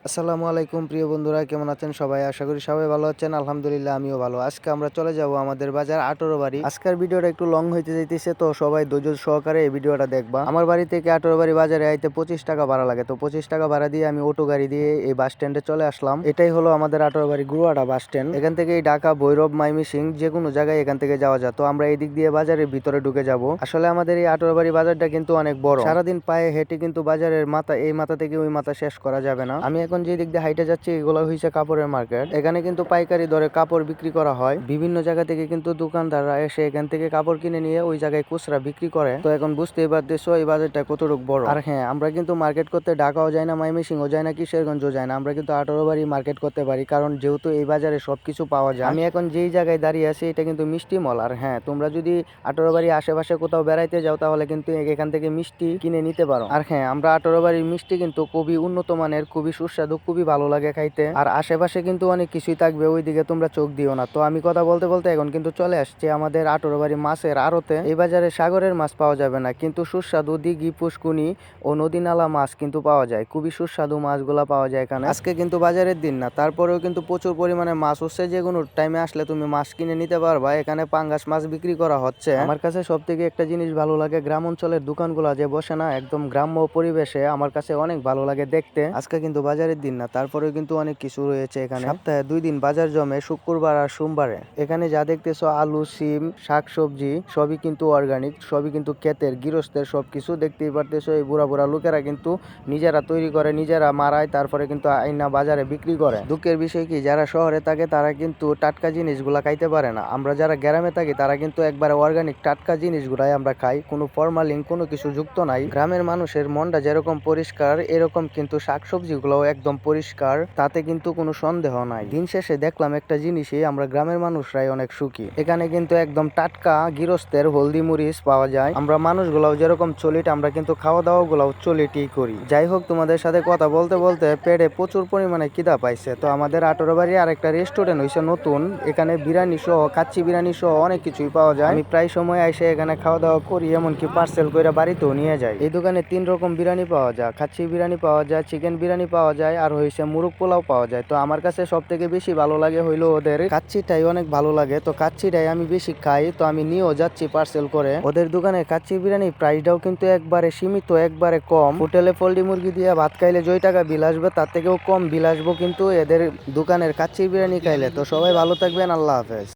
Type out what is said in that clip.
আসসালামু আলাইকুম প্রিয় বন্ধুরা, কেমন আছেন সবাই? আশা করি সবাই ভালো আছেন। আলহামদুলিল্লাহ আমিও ভালো। আজকে আমরা চলে যাব আমাদের বাজার ১৮ বাড়ি। আজকের ভিডিওটা একটু লং হইতে যাইতেছে, তো সবাই ধৈর্য সহকারে এই ভিডিওটা দেখবা। আমার বাড়ি থেকে ১৮ বাড়ি বাজারে আইতে 25 টাকা ভাড়া লাগে। তো 25 টাকা ভাড়া দিয়ে আমি অটো গাড়ি দিয়ে এই বাস স্ট্যান্ডে চলে আসলাম। এটাই হলো আমাদের ১৮ বাড়ি গুরুয়াটা বাস স্ট্যান্ড। এখান থেকে ঢাকা, ভৈরব, মাইমিসিং যে কোনো জায়গায় এখান থেকে যাওয়া যায়। তো আমরা এই দিক দিয়ে বাজারের ভিতরে ঢুকে যাব। আসলে আমাদের এই ১৮ বাড়ি বাজারটা কিন্তু অনেক বড়। সারাদিন পায়ে হেঁটে কিন্তু বাজারের এই মাথা থেকে ওই মাথা শেষ করা যাবে না। আমি এখন যে দিক দিয়ে হাইটে যাচ্ছি এগুলো হচ্ছে কাপড়ের মার্কেট। এখানে কিন্তু পাইকারি দরে কাপড় বিক্রি করা হয়। বিভিন্ন জায়গা থেকে কিন্তু দোকানদাররা এসে এখান থেকে কাপড় কিনে নিয়ে ওই জায়গায় খুচরা বিক্রি করে। তো এখন বুঝতেই পারতেছো এই বাজারটা কতটুকু বড়। আর হ্যাঁ, আমরা কিন্তু মার্কেট করতে ঢাকাও যাই না, ময়মনসিংহও যাই না, কিশোরগঞ্জও যাই না, আমরা কিন্তু ১৮ বাড়ি মার্কেট করতে পারি, কারণ যেহেতু এই বাজারে সবকিছু পাওয়া যায়। আমি এখন যেই জায়গায় দাঁড়িয়ে আছি এটা কিন্তু মিষ্টি মল। আর হ্যাঁ, তোমরা যদি ১৮ বাড়ি আশেপাশে কোথাও বেড়াইতে যাও তাহলে কিন্তু এখান থেকে মিষ্টি কিনে নিতে পারো। আর হ্যাঁ, আমরা ১৮ বাড়ির মিষ্টি কিন্তু খুবই উন্নত মানের, খুবই সুস্বাদু, খুবই ভালো লাগে খাইতে। আর আশেপাশে কিন্তু অনেক কিছুই থাকবে, ওইদিকে তোমরা চোখ দিও না। তো আমি কথা বলতে বলতে এখন কিন্তু চলে আসছে আমাদের ১৮ বাড়ি মাছের আড়তে। এই বাজারে সাগরের মাছ পাওয়া যাবে না, কিন্তু সুস্বাদু দিঘি, পুষ্কুনি ও নদী নালা মাছ কিন্তু পাওয়া যায়। খুবই সুস্বাদু মাছগুলা পাওয়া যায় এখানে। আজকে কিন্তু বাজারের দিন না, তারপরেও কিন্তু প্রচুর পরিমাণে মাছ হচ্ছে। যে কোনো টাইমে আসলে তুমি মাছ কিনে নিতে পারবা। এখানে পাঙ্গাস মাছ বিক্রি করা হচ্ছে। আমার কাছে সব থেকে একটা জিনিস ভালো লাগে, গ্রাম অঞ্চলের দোকানগুলা যে বসে না একদম গ্রাম্য পরিবেশে, আমার কাছে অনেক ভালো লাগে দেখতে। আজকে কিন্তু বাজারের দিন না, তারপরেও কিন্তু অনেক কিছু রয়েছে এখানে। সপ্তাহে ২ দিন বাজার জমে, শুক্রবার আর সোমবারে। এখানে যা দেখতেছো আলু, সিম, শাকসবজি সবই কিন্তু অর্গানিক, সবই কিন্তু ক্ষেতের, গৃহস্থের সবকিছু দেখতেই পারতেছো। এই বুড়া বুড়া লোকেরা কিন্তু নিজেরা তৈরি করে, নিজেরা মারায়, তারপরে কিন্তু আইনা বাজারে বিক্রি করে। দুঃখের বিষয় কি, যারা শহরে থাকে তারা কিন্তু টাটকা জিনিসগুলা খাইতে পারে না। আমরা যারা গ্রামে থাকি তারা কিন্তু একবারে অর্গানিক টাটকা জিনিসগুলাই আমরা খাই, কোনো ফরমালিন কোনো কিছু যুক্ত নাই। গ্রামের মানুষের মনটা যেরকম পরিষ্কার, এরকম কিন্তু শাকসবজিগুলোও একদম পরিষ্কার, তাতে কিন্তু কোনো সন্দেহ নাই। দিন শেষে দেখলাম একটা জিনিসই, আমরা গ্রামের মানুষরাই অনেক সুখী। এখানে কিন্তু একদম টাটকা গৃহস্থের হলদি মরিচ পাওয়া যায়। আমরা মানুষগুলাও যেরকম চলিট, আমরা কিন্তু খাওয়া দাওয়া গুলাও চলিটই করি। যাই হোক, তোমাদের সাথে কথা বলতে বলতে পেটে প্রচুর পরিমাণে খিদা পাইছে। তো আমাদের ১৮ বাড়ি আর একটা রেস্টুরেন্ট হয়েছে নতুন, এখানে বিরিয়ানি সহ, কাচ্চি বিরিয়ানি সহ অনেক কিছুই পাওয়া যায়। আমি প্রায় সময় এসে এখানে খাওয়া দাওয়া করি, এমনকি পার্সেল করে বাড়িতেও নিয়ে যাই। এই দোকানে ৩ রকম বিরিয়ানি পাওয়া যায়, কাচ্চি বিরিয়ানি পাওয়া যায়, চিকেন বিরিয়ানি পাওয়া যায়, আর হয়েছে মুরগ পোলাও পাওয়া যায়। তো আমার কাছে সব থেকে বেশি ভালো লাগে হইলো ওদের কাচ্চিটাই অনেক ভালো লাগে। তো কাচ্চিটাই আমি বেশি খাই, তো আমি নিয়েও যাচ্ছি পার্সেল করে। ওদের দোকানে কাচ্চি বিরিয়ানি প্রাইসটাও কিন্তু একবারে সীমিত, একবারে কম। হোটেলে পোল্ট্রি মুরগি দিয়ে ভাত খাইলে যে টাকা বিল আসবে তার থেকেও কম বিল আসবো কিন্তু এদের দোকানের কাচ্চি বিরিয়ানি খাইলে। তো সবাই ভালো থাকবেন, আল্লাহ হাফেজ।